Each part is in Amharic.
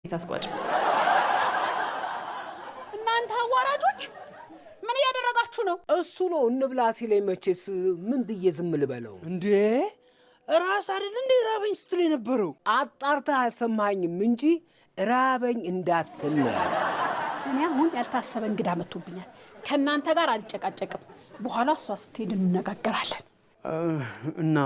ታስቋጭ እናንተ አዋራጆች ምን ያደረጋችሁ ነው? እሱ ነው እንብላ ሲለኝ መቼስ ምን ብዬ ዝም ልበለው እንዴ? ራስ አይደል እንዴ ራበኝ ስትል የነበረው? አጣርተህ አልሰማኸኝም እንጂ ራበኝ እንዳትል ነው። እኔ አሁን ያልታሰበ እንግዳ መጥቶብኛል። ከናንተ ጋር አልጨቃጨቅም። በኋላ እሷ ስትሄድ እንነጋገራለን። እና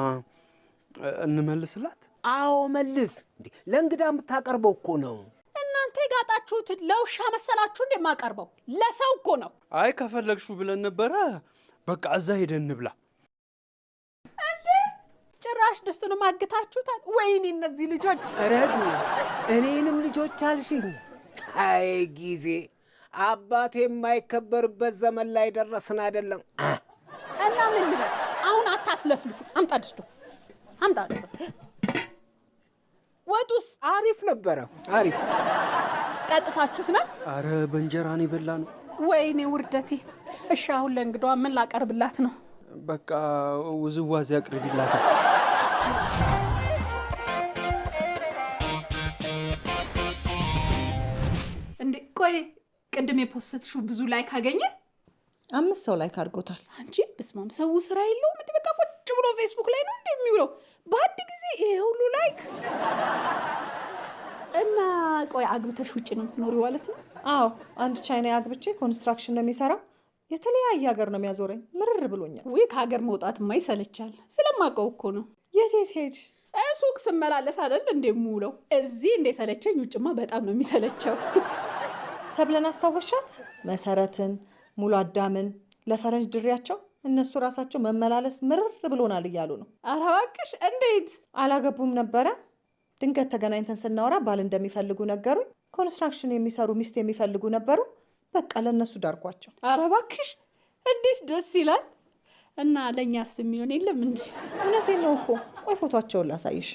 እንመልስላት? አዎ መልስ። እንዴ ለእንግዳ የምታቀርበው እኮ ነው። እናንተ ጋጣችሁት ለውሻ መሰላችሁ እንደማቀርበው ለሰው እኮ ነው። አይ ከፈለግሹ ብለን ነበረ። በቃ እዛ ሄደን እንብላ። እንዴ ጭራሽ ደስቱን ማግታችሁታል። ወይኔ እነዚህ ልጆች ረዱ እኔንም ልጆች አልሽኝ። አይ ጊዜ አባቴ የማይከበርበት ዘመን ላይ ደረስን አይደለም። እና ምን ልበል አሁን? አታስለፍልፉ። አምጣ ደስቱ አምጣ። ወጡስ አሪፍ ነበረ። አሪፍ ጠጥታችሁት ነው? አረ በእንጀራ ነው የበላነው። ወይኔ ውርደቴ። እሺ አሁን ለእንግዳዋ ምን ላቀርብላት ነው? በቃ ውዝዋዜ አቅርቢላት። እንዴ ቆይ ቅድም የፖስትሽው ብዙ ላይክ አገኘ? 5 ሰው ላይክ አድርጎታል። አንቺ በስማም ሰው ስራ የለውም እንዴ? በቃ ቁጭ ብሎ ፌስቡክ ላይ ነው እንደሚውለው በአንድ ጊዜ ይሄ ሁሉ ላይክ። እና ቆይ አግብተሽ ውጪ ነው የምትኖሪው ማለት ነው? አዎ አንድ ቻይና አግብቼ ኮንስትራክሽን ነው የሚሰራው። የተለያየ ሀገር ነው የሚያዞረኝ። ምርር ብሎኛል። ወይ ከሀገር መውጣትማ ይሰለቻል። ስለማውቀው እኮ ነው። የት ሄድሽ? ሱቅ ስመላለስ አይደል እንደምውለው። እዚህ እንደሰለቸኝ ውጭማ በጣም ነው የሚሰለቸው። ሰብለን አስታወሻት? መሰረትን ሙሉ አዳምን ለፈረንጅ ድሪያቸው እነሱ ራሳቸው መመላለስ ምርር ብሎናል እያሉ ነው። ኧረ እባክሽ እንዴት? አላገቡም ነበረ። ድንገት ተገናኝተን ስናወራ ባል እንደሚፈልጉ ነገሩኝ። ኮንስትራክሽን የሚሰሩ ሚስት የሚፈልጉ ነበሩ። በቃ ለነሱ ዳርኳቸው። ኧረ እባክሽ እንዴት ደስ ይላል። እና ለኛስ የሚሆን የለም እንዴ? እውነቴን ነው እኮ። ቆይ ፎቶአቸውን ላሳይሽ።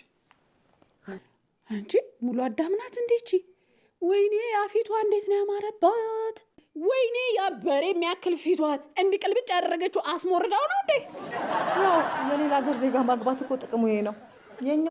አንቺ ሙሉ አዳምናት እንዴቺ? ወይኔ ያፊቷ እንዴት ነው ያማረባት! ወይኔ ያበሬ የሚያክል ፊቷን እንዲቅልብጭ ያደረገችው አስሞርዳው ነው እንዴ? ያው የሌላ ሀገር ዜጋ ማግባት እኮ ጥቅሙ ይሄ ነው። የኛ